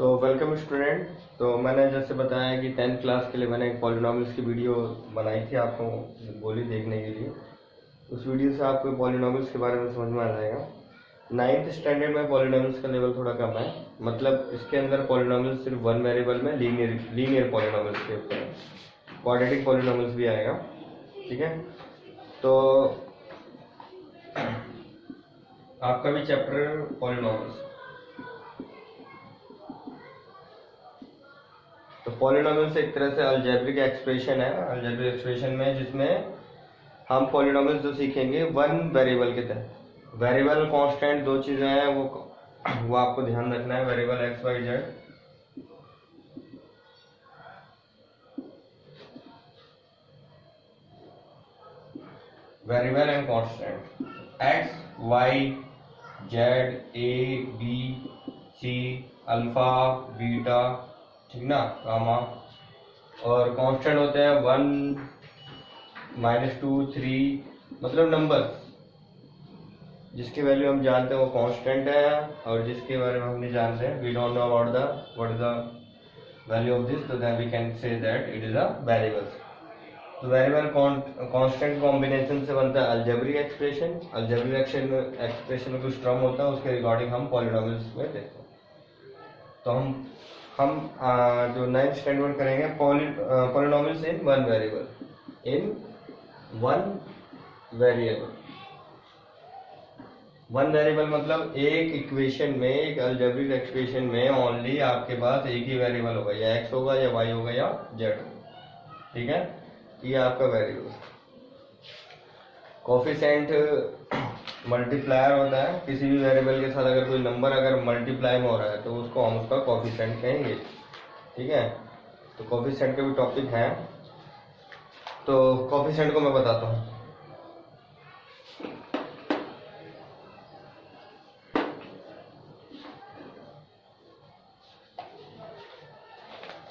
तो welcome student. तो मैंने जैसे बताया कि 10th क्लास के लिए मैंने एक पॉलिनॉमियल्स की वीडियो बनाई थी, आपको बोली देखने के लिए। उस वीडियो से आपको पॉलिनॉमियल्स के बारे में समझ में आ जाएगा। 9th स्टैंडर्ड में पॉलिनॉमियल्स का लेवल थोड़ा कम है, मतलब इसके अंदर पॉलिनॉमियल्स सिर्फ वन वेरिएबल में लीनियर पॉलिनॉमियल्स के ऊपर है। क्वाड्रेटिक पॉलिनॉमियल्स भी आएगा, ठीक है। तो आपका भी चैप्टर पॉलिनॉमियल्स। तो पॉलिनॉमियल्स एक तरह से अलजेब्रिक एक्सप्रेशन है, अलजेब्रिक एक्सप्रेशन में जिसमें हम पॉलिनॉमियल्स जो सीखेंगे वन वेरिएबल के तहत। वेरिएबल कांस्टेंट दो चीजें हैं, वो आपको ध्यान रखना है। Variable X Y Z, variable and constant X Y Z A B C alpha beta, ठीक ना, गामा। और कांस्टेंट होते हैं 1 -2 3, मतलब नंबर जिसकी वैल्यू हम जानते हैं वो कांस्टेंट है, और जिसके बारे में हम नहीं जानते हैं, we don't know about the what is the value of this, तो then we can say that it is a variable. तो वेरिएबल कांस्टेंट कॉम्बिनेशन से बनता है अलजेब्रिक एक्सप्रेशन। अलजेब्रिक एक्सप्रेशन में कुछ टर्म होता है, उसके रिगार्डिंग हम पॉलिनॉमियल्स में देखते हैं। तो हम जो 9th स्टैंडर्ड करेंगे पॉलिनॉमियल्स इन वन वेरिएबल, इन वन वेरिएबल। वन वेरिएबल मतलब एक इक्वेशन में, एक अलजेब्रिक एक्सप्रेशन में ओनली आपके पास एक ही वेरिएबल होगा, या एक्स होगा या वाई होगा या जेड होगा, ठीक है। ये आपका वेरिएबल। कोफिशिएंट मल्टीप्लायर होता है किसी भी वेरिएबल के साथ। अगर कोई नंबर अगर मल्टीप्लाई में हो रहा है तो उसको हम उसका कोफिशिएंट कहेंगे, ठीक है। तो कोफिशिएंट के भी टॉपिक है, तो कोफिशिएंट को मैं बताता हूँ।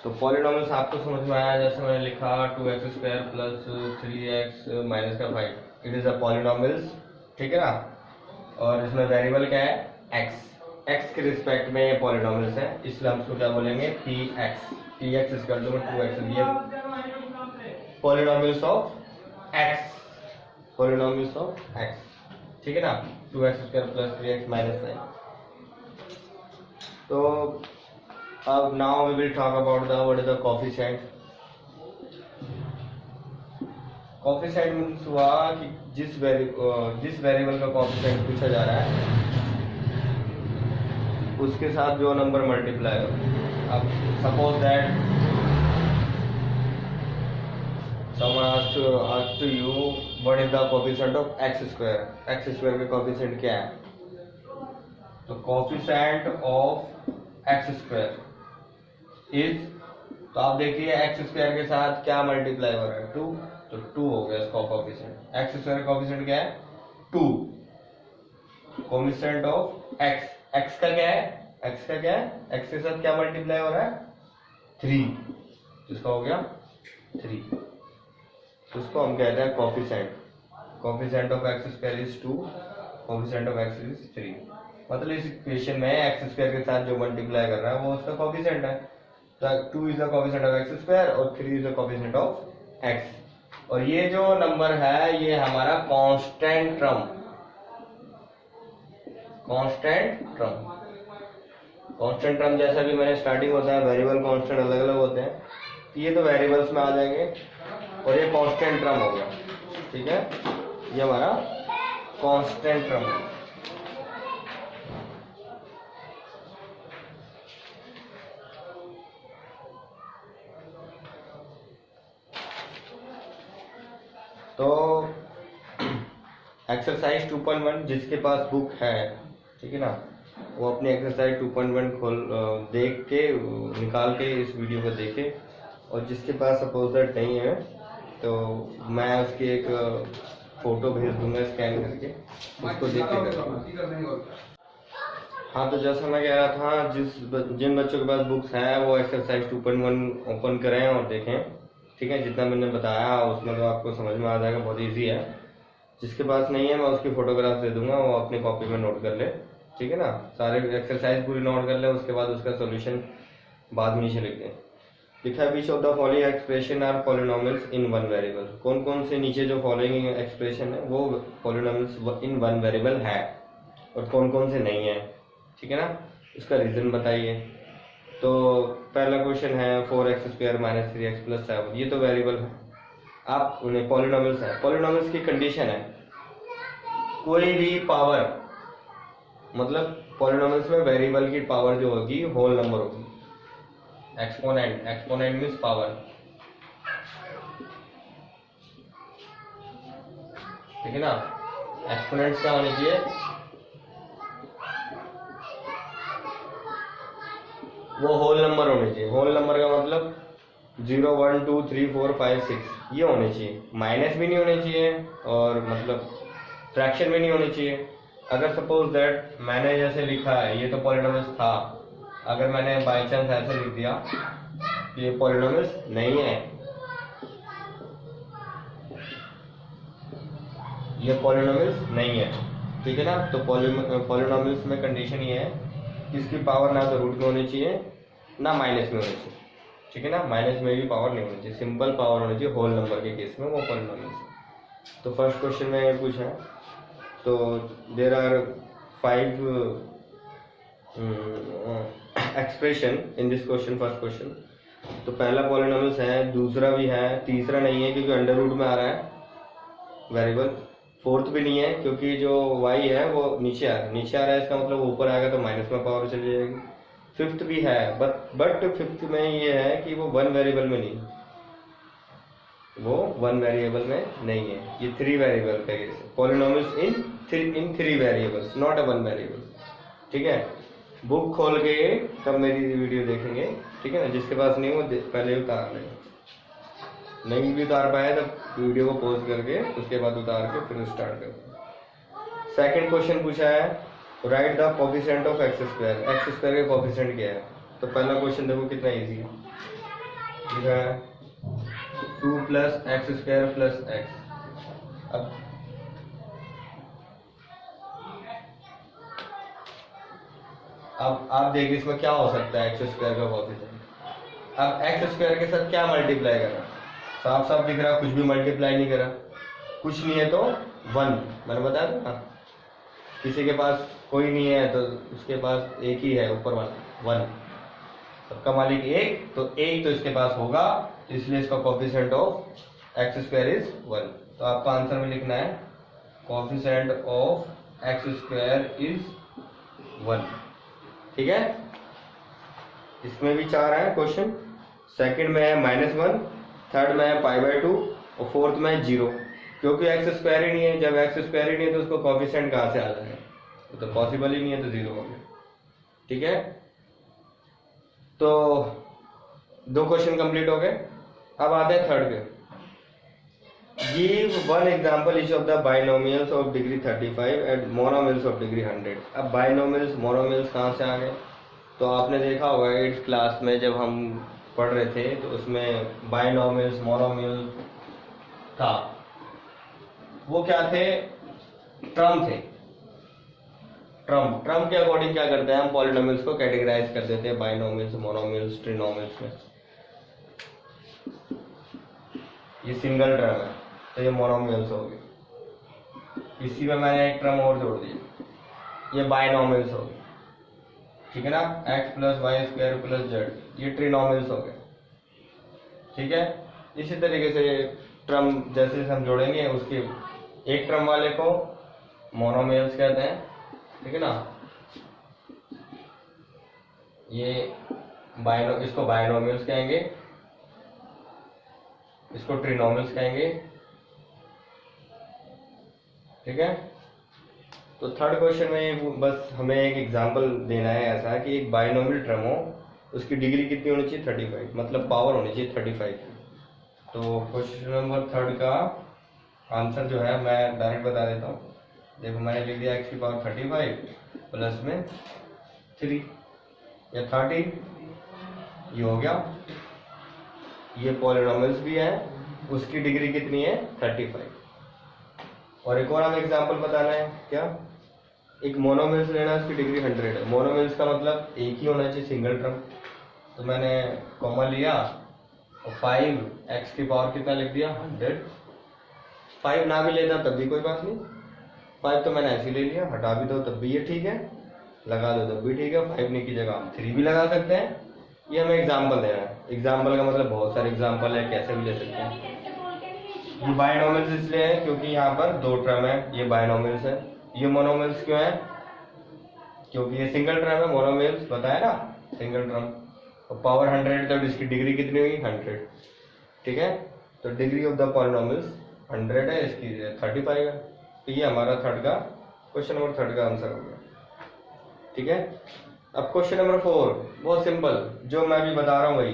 तो पॉलिनॉमियल्स आपको समझ में आया, जैसे मैंने लिखा 2x² + 3x - 5, it is a polynomials, ठीक है ना। और इसमें वेरिएबल क्या है, x के रिस्पेक्ट में पॉलिनॉमियल्स है, इसलिए हम इसको क्या बोलेंगे, px। px = 2x, ये polynomials of x, polynomials of x, ठीक है ना। 2x² + 3x - 5। तो अब now we will talk about the what is the coefficient. Coefficient means हुआ कि जिस वेरिएबल का कोफिशिएंट पूछा जा रहा है उसके साथ जो नंबर मल्टीप्लाई हो। अब suppose that someone asked to you what is the coefficient of x²। x² का कोफिशिएंट क्या है, तो कोफिशिएंट ऑफ x² इज, तो आप देखिए x² के साथ क्या मल्टीप्लाई हो रहा है, 2, तो 2 हो गया इसका कोफिशिएंट। x² का कोफिशिएंट क्या है, 2। कोफिशिएंट ऑफ x का क्या है, x का क्या है, x के साथ क्या मल्टीप्लाई हो रहा है, 3, तो इसका हो गया 3। तो इसको हम कहते हैं coefficient. Coefficient of x² is 2, coefficient of x is 3। मतलब इस इक्वेशन में x² के साथ जो मल्टीप्लाई कर रहा है वो उसका कोफिशिएंट है। तो 2 is the coefficient of x² और 3 is the coefficient of x। और ये जो नंबर है ये हमारा कांस्टेंट टर्म, कांस्टेंट टर्म जैसा भी मैंने स्टार्टिंग होता है, वेरिएबल कांस्टेंट अलग अलग होते हैं, तो ये तो वेरिएबल्स में आ जाएंगे और ये कांस्टेंट टर्म हो गया, ठीक है। ये हमारा कांस्टेंट टर्म है। तो एक्सरसाइज 2.1 जिसके पास बुक है, ठीक है ना, वो अपनी एक्सरसाइज 2.1 देख के निकाल के इस वीडियो को देखे। और जिसके पास सपोज दैट नहीं है तो मैं उसकी एक फोटो भेज दूंगा स्कैन करके, उसको देख के करेंगे। हाँ, तो जैसा मैं कह रहा था, जिन बच्चों के पास बुक्स हैं वो एक्सरसाइज 2.1 ओपन करें और देखें, ठीक है। जितना मैंने बताया उसमें तो आपको समझ में आ जाएगा, बहुत इजी है। जिसके पास नहीं है मैं उसकी फोटोग्राफ दे दूंगा, वो अपनी कॉपी में नोट कर ले, ठीक है ना। सारे एक्सरसाइज पूरी नोट कर लें, उसके बाद उसका सॉल्यूशन बाद में नीचे लिख दें। लिखा है which of the following expression are polynomials in one variable. कौन कौन से नीचे जो फॉलोइंग एक्सप्रेशन है वो पॉलिनोमियल्स इन वन वेरिएबल है और कौन कौन से नहीं है, ठीक है ना। उसका रीजन बताइए। तो पहला क्वेश्चन है 4x² - 3x + 7, ये तो वेरिएबल है, आप उन्हें पॉलिनोमियल्स है। पॉलिनोमियल्स की कंडीशन है कोई भी पावर, मतलब पॉलिनोमियल्स में वेरिएबल की पावर जो होगी होल नंबर होगी। एक्सपोनेंट, एक्सपोनेंट मीन्स पावर, ठीक है ना। एक्सपोनेंट्स क्या होने चाहिए, वो होल नंबर होने चाहिए। होल नंबर का मतलब 0 1 2 3 4 5 6 ये होने चाहिए। माइनस भी नहीं होने चाहिए और मतलब फ्रैक्शन भी नहीं होने चाहिए। अगर सपोज दैट मैंने जैसे लिखा है ये तो पॉलिनोमियल्स था, अगर मैंने बाई चांस ऐसे लिख दिया कि ये पॉलिनोमियल्स नहीं है, ये पॉलिनोमियल्स नहीं है, ठीक है ना। तो पॉलिनोमियल्स में कंडीशन ये है कि इसकी पावर ना तो रूट में होनी चाहिए ना माइनस में होनी चाहिए, ठीक है ना। माइनस में भी पावर नहीं होनी चाहिए, सिंपल पावर होनी चाहिए। होल नंबर के केस में वो पॉलिनोमियल्स। तो फर्स्ट क्वेश्चन में ये पूछा है, तो there are 5 expression in this question, first question. तो पहला पॉलिनोमियल्स है, दूसरा भी है, तीसरा नहीं है क्योंकि अंडर रूट में आ रहा है वेरिएबल, फोर्थ भी नहीं है क्योंकि जो y है वो नीचे आ रहा है, नीचे आ रहा है इसका मतलब ऊपर आएगा तो माइनस में पावर चली जाएगी। फिफ्थ भी है बट फिफ्थ में ये है कि वो वन वेरिएबल में नहीं, वो वन वेरिएबल में नहीं है, ये 3 वेरिएबल का केस है। Polynomials in 3 variables not a one variable, ठीक है। बुक खोल के तब मेरी वीडियो देखेंगे, ठीक है ना। जिसके पास नहीं वो पहले उतार लेगा, नहीं भी उतार पाए तो वीडियो को पॉज करके उसके बाद उतार के फिर स्टार्ट कर। सेकंड क्वेश्चन पूछा है right the coefficient of x²। x² का कोफिशिएंट क्या है। तो पहला क्वेश्चन देखो कितना इजी है, लिखा है 2 + x² + x। अब आप देखिए इसमें क्या हो सकता है x² का कोफिशिएंट। अब x² के साथ क्या मल्टीप्लाई करा, साफ साफ दिख रहा, कुछ भी मल्टीप्लाई नहीं करा, कुछ नहीं है तो 1, मैंने बताया था ना। किसी के पास कोई नहीं है तो उसके पास एक ही है ऊपर वाला 1, सबका मालिक एक, तो एक तो इसके पास होगा, इसलिए इसका कोफिशिएंट ऑफ x² इज 1। तो आपका आंसर में लिखना है कोफिशिएंट ऑफ x² इज 1, ठीक है। इसमें भी 4 है क्वेश्चन। सेकंड में है -1, थर्ड में है π/2 और फोर्थ में है 0। क्योंकि x² ही नहीं है, जब x² ही नहीं है तो उसको कोफिशिएंट कहाँ से आ जाएगा, तो पॉसिबल ही नहीं है, तो 0 हो गया, ठीक है। तो 2 क्वेश्चन कंप्लीट हो गए। अब आते हैं थर्ड पे। Give one example each of the binomials of degree 35 and monomials of degree 100। अब बाइनोमियल्स मोनोमियल्स कहाँ से आ गए, तो आपने देखा होगा 8th क्लास में जब हम पढ़ रहे थे तो उसमें बाइनोमियल्स मोनोमियल था, वो क्या थे, ट्रम थे। ट्रम के अकॉर्डिंग क्या करते हैं हम पॉलिनोमियल्स को कैटेगराइज कर देते हैं बाइनोमियल्स, मोनोमियल्स, ट्रिनोमियल्स में। ये सिंगल ट्रम है तो ये मोनोमियल्स हो गए। इसी में मैंने एक ट्रम और जोड़ दिया, ये बाइनोमियल्स हो गए, ठीक है ना। x + y² + z, ये ट्रिनोमियल्स हो गए, ठीक है। इसी तरीके से ट्रम जैसे हम जोड़ेंगे उसके एक ट्रम वाले को मोनोमियल्स कहते हैं, ठीक है ना। ये इसको बाइनोमियल्स कहेंगे, इसको ट्रिनोमियल्स कहेंगे, ठीक है। तो थर्ड क्वेश्चन में बस हमें एक एग्जांपल देना है ऐसा कि एक बाइनोमियल ट्रम हो, उसकी डिग्री कितनी होनी चाहिए 35, मतलब पावर होनी चाहिए 35 की। तो क्वेश्चन नंबर थर्ड का आंसर जो है मैं डायरेक्ट बता देता हूँ। देखो मैंने लिख दिया x की पावर 35 प्लस में 3 या 30, ये हो गया। ये पॉलिनोमियल्स भी है, उसकी डिग्री कितनी है 35। और एक और हमें एग्जांपल बताना है क्या, एक मोनोमिल्स लेना है, उसकी डिग्री 100 है। मोनोमिल्स का मतलब एक ही होना चाहिए, सिंगल टर्म। तो मैंने कॉमन लिया और 5x की पावर कितना लिख दिया 100। 5 ना भी लेता तब भी कोई बात नहीं, 5 तो मैंने ऐसे ले लिया, हटा भी दो तब भी ये ठीक है, लगा दो तब भी ठीक है। 5 नहीं की जगह आप 3 भी लगा सकते हैं। ये हमें एग्जाम्पल देना है। एग्जाम्पल का मतलब बहुत सारे एग्जाम्पल है, कैसे भी ले सकते हैं। ये बायनोमियल्स इसलिए है क्योंकि यहाँ पर दो टर्म है, ये बायनोमियल्स है। ये मोनोमियल्स क्यों है? क्योंकि ये सिंगल टर्म है। मोनोमियल्स बताया ना, सिंगल टर्म। और पावर 100 तो इसकी डिग्री कितनी हुई 100, ठीक है। तो डिग्री ऑफ द पॉलिनोमियल्स 100 है, इसकी 35 है। तो ये हमारा क्वेश्चन नंबर 3 का आंसर हो गया, ठीक है। अब क्वेश्चन नंबर 4 बहुत सिंपल, जो मैं अभी बता रहा हूँ वही।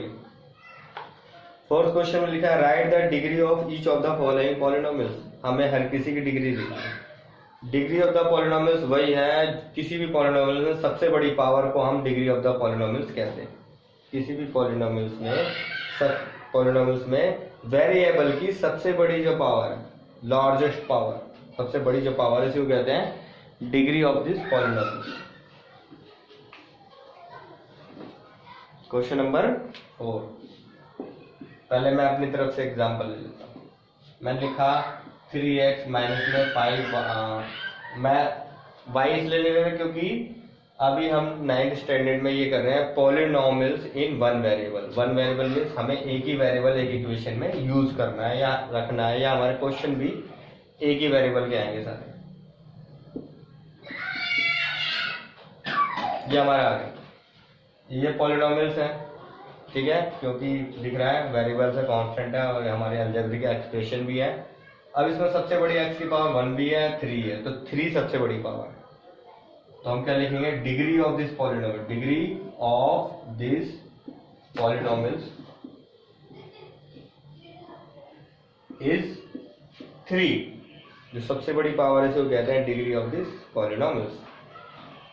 फोर्थ क्वेश्चन में लिखा है right the degree of each of the following polynomials. हमें हर किसी की डिग्री लिखनी है। डिग्री ऑफ द पॉलिनोमियल्स वही है, किसी भी पॉलिनोमियल में सबसे बड़ी पावर को हम डिग्री ऑफ द पॉलिनोमियल्स कहते हैं। किसी भी पॉलिनोमियल्स में वेरिएबल की सबसे बड़ी जो पावर है, लार्जेस्ट पावर, सबसे बड़ी जो पावर है, इसी को कहते हैं degree of this polynomials. Question number 4, पहले मैं अपनी तरफ से एग्जांपल ले लेता हूँ। मैंने लिखा 3x माइनस में 5, मैं y इसलिए ले रहे हैं क्योंकि अभी हम 9th स्टैंडर्ड में ये कर रहे हैं polynomials in one variable. One variable means हमें एक ही वेरिएबल एक इक्वेशन में यूज करना है या रखना है, या हमारे क्वेश्चन भी एक ही वेरिएबल के आएंगे सारे। ये हमारे आ गए, ये पॉलिनोमियल्स है, ठीक है, क्योंकि दिख रहा है वेरिएबल्स है, कांस्टेंट है, और हमारे अलजेब्रिक एक्सप्रेशन भी है। अब इसमें सबसे बड़ी x की पावर 1 भी है, 3 है, तो 3 सबसे बड़ी पावर है। तो हम क्या लिखेंगे, degree of this polynomial, degree of this polynomials is 3। जो सबसे बड़ी पावर है इसको कहते हैं डिग्री ऑफ दिस पॉलिनोमियल्स।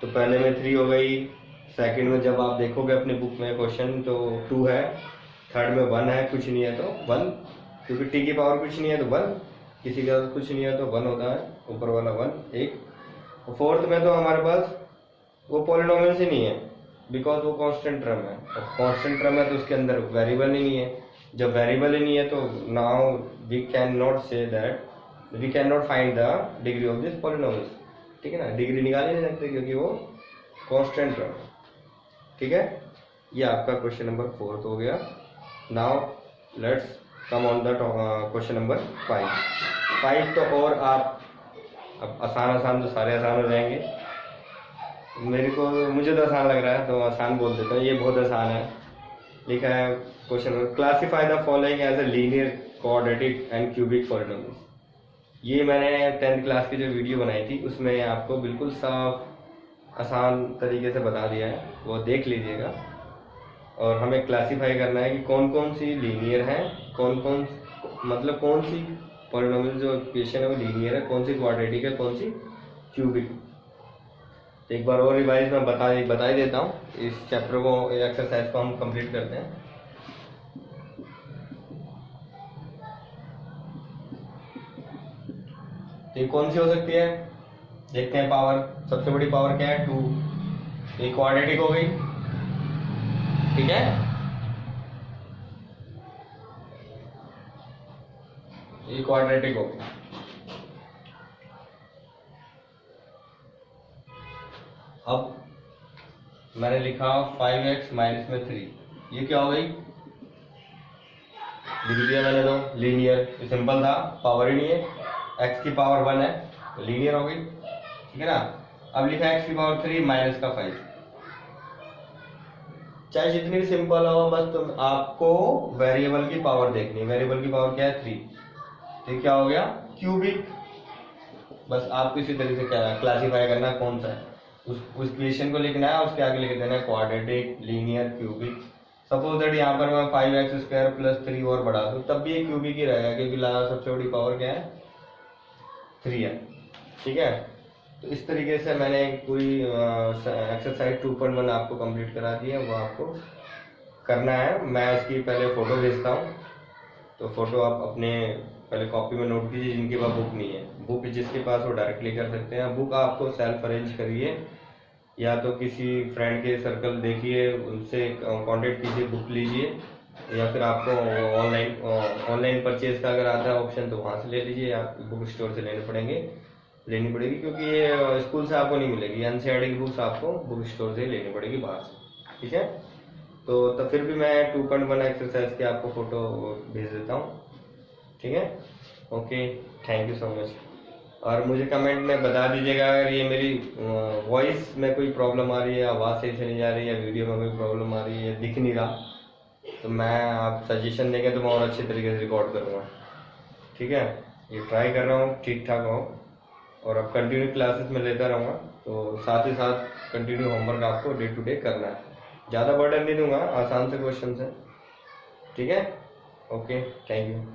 तो पहले में 3 हो गई, सेकंड में जब आप देखोगे अपनी बुक में क्वेश्चन तो 2 है, थर्ड में 1 है, कुछ नहीं है तो 1, क्योंकि t की पावर कुछ नहीं है तो 1, किसी का कुछ नहीं है तो 1 होता है, ऊपर वाला 1 एक। और फोर्थ में तो हमारे पास वो पॉलिनोमियल्स ही नहीं है, बिकॉज वो कांस्टेंट टर्म है, और कांस्टेंट टर्म है तो उसके अंदर वेरिएबल ही नहीं है। जब वेरिएबल ही नहीं है तो now we can not say that, we can not find the degree of this polynomials, ठीक है ना। डिग्री निकाल ही नहीं सकते क्योंकि वो कांस्टेंट टर्म है, ठीक है। ये आपका क्वेश्चन नंबर 4 हो गया। Now let's come on the question number 5 तो और आप अब आसान तो सारे आसान हो जाएंगे। मुझे तो आसान लग रहा है तो आसान बोल देता हूँ, ये बहुत आसान है। लिखा है question number, classify the following as a linear, quadratic and cubic polynomials. ये मैंने 10th क्लास की जो वीडियो बनाई थी उसमें आपको बिल्कुल साफ आसान तरीके से बता दिया है, वो देख लीजिएगा। और हमें क्लासीफाई करना है कि कौन कौन सी लीनियर है, मतलब कौन सी पॉलिनोमियल जो इक्वेशन है वो लीनियर है, कौन सी क्वाड्रेटिक है, कौन सी क्यूबिक। तो एक बार और रिवाइज में बता ही देता हूँ। इस चैप्टर को, एक्सरसाइज को हम कंप्लीट करते हैं। तो ये कौन सी हो सकती है, देखते हैं। पावर, सबसे बड़ी पावर क्या है 2, ये क्वाड्रेटिक हो गई, ठीक है। ये क्वाड्रेटिक हो गई। अब मैंने लिखा 5x माइनस में 3, ये क्या हो गई, लिख दिया मैंने तो लीनियर, सिंपल था, पावर ही नहीं है, x की पावर 1 है तो लीनियर हो गई, ठीक है ना। अब लिखा x की पावर 3 माइनस का 5, चाहे जितनी भी सिंपल हो, बस तुम आपको वेरिएबल की पावर देखनी है। वेरिएबल की पावर क्या है 3, तो क्या हो गया क्यूबिक। बस आपको इसी तरीके से क्या क्लासीफाई करना है कौन सा है, उस इक्वेशन को लिखना है, उसके आगे लिख देना है quadratic, linear, cubic. Suppose that यहाँ पर मैं 5x² प्लस 3 और बढ़ा दूं तब भी ये क्यूबिक ही रहेगा, क्योंकि सबसे बड़ी पावर क्या है 3 है, ठीक है। तो इस तरीके से मैंने एक पूरी एक्सरसाइज 2.1 आपको कंप्लीट करा दी है, वो आपको करना है। मैं इसकी पहले फ़ोटो भेजता हूँ, तो फ़ोटो आप अपने पहले कॉपी में नोट कीजिए, जिनके पास बुक नहीं है। बुक जिसके पास वो डायरेक्टली कर सकते हैं। बुक आपको सेल्फ अरेंज करिए, या तो किसी फ्रेंड के सर्कल देखिए, उनसे कांटेक्ट कीजिए, बुक लीजिए, या फिर आपको ऑनलाइन परचेज का अगर आता है ऑप्शन तो वहाँ से ले लीजिए। आप बुक स्टोर से लेनी पड़ेगी, क्योंकि ये स्कूल से आपको नहीं मिलेगी। एनसीईआरटी की बुक्स आपको बुक स्टोर से लेनी पड़ेगी बाहर से, ठीक है। तो फिर भी मैं 2.1 एक्सरसाइज की आपको फोटो भेज देता हूँ, ठीक है। Okay, thank you so much. और मुझे कमेंट में बता दीजिएगा अगर ये मेरी वॉइस में कोई प्रॉब्लम आ रही है, आवाज़ सही से नहीं जा रही है, वीडियो में कोई प्रॉब्लम आ रही है, दिख नहीं रहा, तो मैं आप सजेशन देंगे तो मैं और अच्छे तरीके से रिकॉर्ड करूँगा, ठीक है। ये ट्राई कर रहा हूँ ठीक ठाक हो, और अब कंटिन्यू क्लासेस में लेता रहूँगा, तो साथ ही साथ कंटिन्यू होमवर्क आपको डे टू डे करना है। ज़्यादा बर्डन नहीं दूंगा, आसान से क्वेश्चन है, ठीक है। Okay, thank you.